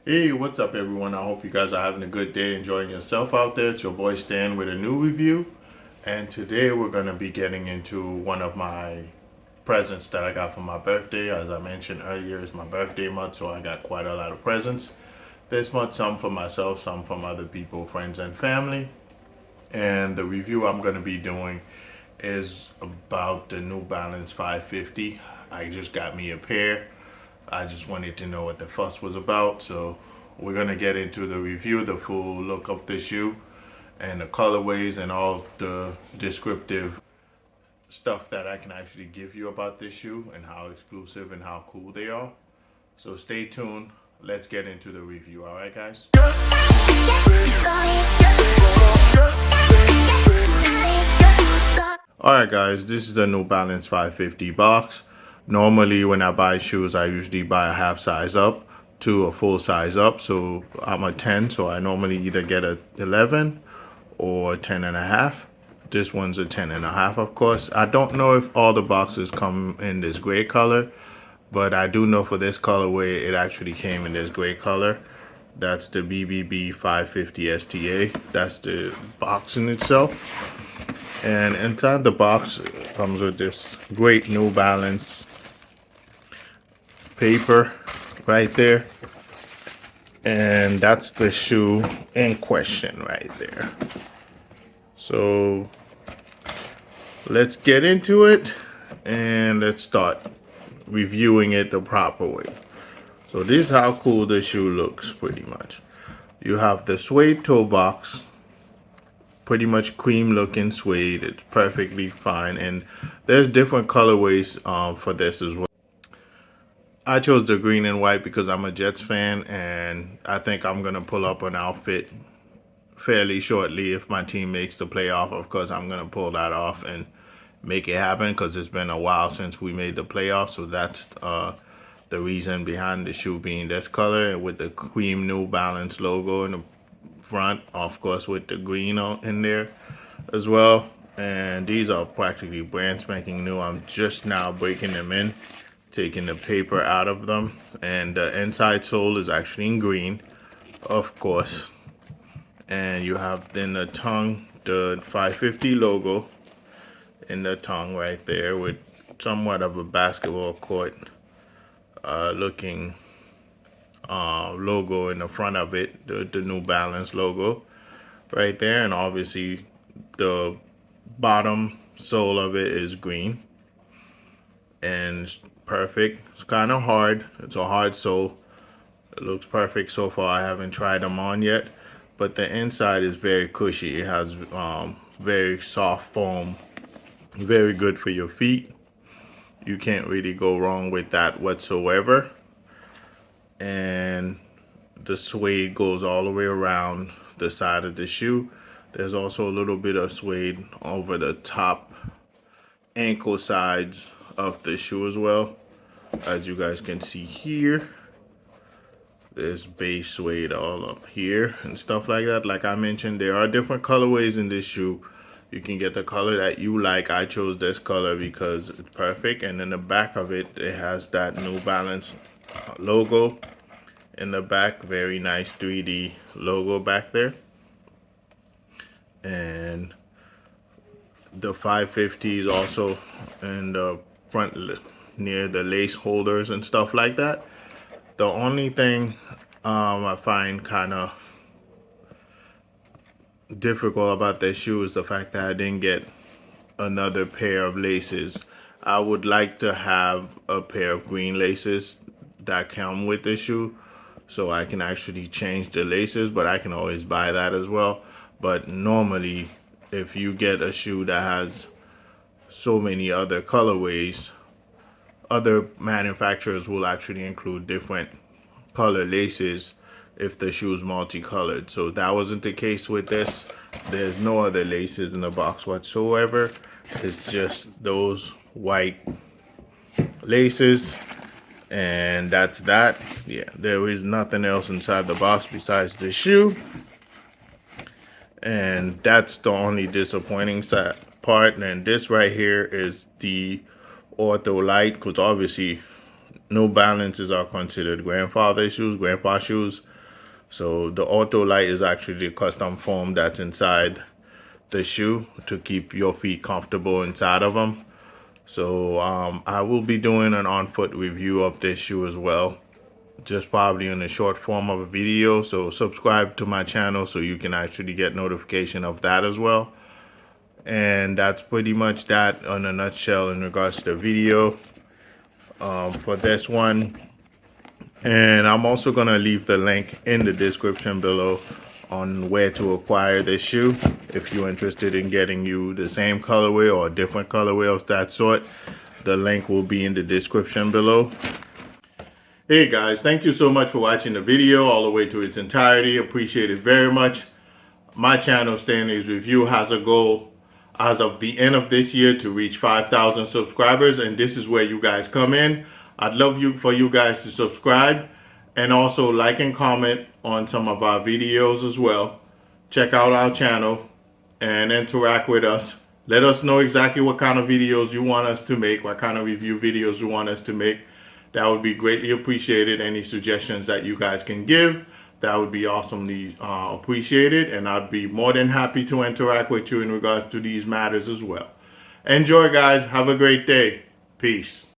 Hey, what's up, everyone? I hope you guys are having a good day, enjoying yourself out there. It's your boy Stan with a new review, and today we're going to be getting into one of my presents that I got for my birthday. As I mentioned earlier, it's my birthday month, so I got quite a lot of presents this month, some for myself, some from other people, friends, and family. And the review I'm going to be doing is about the New Balance 550. I just got me a pair. I just wanted to know what the fuss was about. So we're going to get into the review, the full look of the shoe, and the colorways, and all the descriptive stuff that I can actually give you about this shoe and how exclusive and how cool they are. So stay tuned. Let's get into the review. All right, guys? Alright guys, this is the New Balance 550 box. Normally when I buy shoes, I usually buy a half size up to a full size up. So I'm a 10, so I normally either get a 11 or a 10 and a half. This one's a 10 and a half, of course. I don't know if all the boxes come in this gray color, but I do know for this colorway, it actually came in this gray color. That's the BBB 550 STA. That's the box in itself. And inside the box it comes with this great New Balance paper right there. And that's the shoe in question right there. So let's get into it and let's start reviewing it the proper way. So this is how cool the shoe looks pretty much. You have the suede toe box, pretty much cream looking suede. It's perfectly fine, and there's different colorways for this as well. I chose the green and white because I'm a Jets fan, and I think I'm gonna pull up an outfit fairly shortly if my team makes the playoff. Of course, I'm gonna pull that off and make it happen because it's been a while since we made the playoffs. So that's the reason behind the shoe being this color, and with the cream New Balance logo in the front, of course, with the green in there as well. And these are practically brand spanking new. I'm just now breaking them in, taking the paper out of them, and the inside sole is actually in green, of course. And you have then the tongue, the 550 logo in the tongue right there, with somewhat of a basketball court looking logo in the front of it, the New Balance logo right there. And obviously the bottom sole of it is green, and it's perfect. It's kind of hard. It's a hard sole. It looks perfect so far. I haven't tried them on yet, but the inside is very cushy. It has very soft foam, very good for your feet. You can't really go wrong with that whatsoever. And the suede goes all the way around the side of the shoe. There's also a little bit of suede over the top ankle sides of the shoe as well. As you guys can see here, there's base suede all up here and stuff like that. Like I mentioned, there are different colorways in this shoe. You can get the color that you like. I chose this color because it's perfect. And in the back of it, it has that New Balance logo in the back. Very nice 3D logo back there. And the 550 is also in the front near the lace holders and stuff like that. The only thing I find kind of difficult about this shoe is the fact that I didn't get another pair of laces. I would like to have a pair of green laces that come with this shoe so I can actually change the laces, but I can always buy that as well. But normally, if you get a shoe that has so many other colorways, other manufacturers will actually include different color laces if the shoe is multicolored. So that wasn't the case with this. There's no other laces in the box whatsoever. It's just those white laces, and that's that. Yeah, there is nothing else inside the box besides the shoe, and that's the only disappointing part. And this right here is the Ortho Light, because obviously New Balances are considered grandfather shoes, grandpa shoes. So the auto light is actually the custom foam that's inside the shoe to keep your feet comfortable inside of them. So I will be doing an on-foot review of this shoe as well, just probably in a short form of a video. So subscribe to my channel so you can actually get notification of that as well. And that's pretty much that in a nutshell in regards to the video for this one. And I'm also going to leave the link in the description below on where to acquire this shoe. If you're interested in getting you the same colorway or a different colorway of that sort, the link will be in the description below. Hey guys, thank you so much for watching the video all the way to its entirety. Appreciate it very much. My channel, Stanley's Review, has a goal as of the end of this year to reach 5,000 subscribers, and this is where you guys come in. I'd love for you guys to subscribe and also like and comment on some of our videos as well. Check out our channel and interact with us. Let us know exactly what kind of videos you want us to make, what kind of review videos you want us to make. That would be greatly appreciated. Any suggestions that you guys can give, that would be awesomely appreciated, and I'd be more than happy to interact with you in regards to these matters as well. Enjoy, guys. Have a great day. Peace.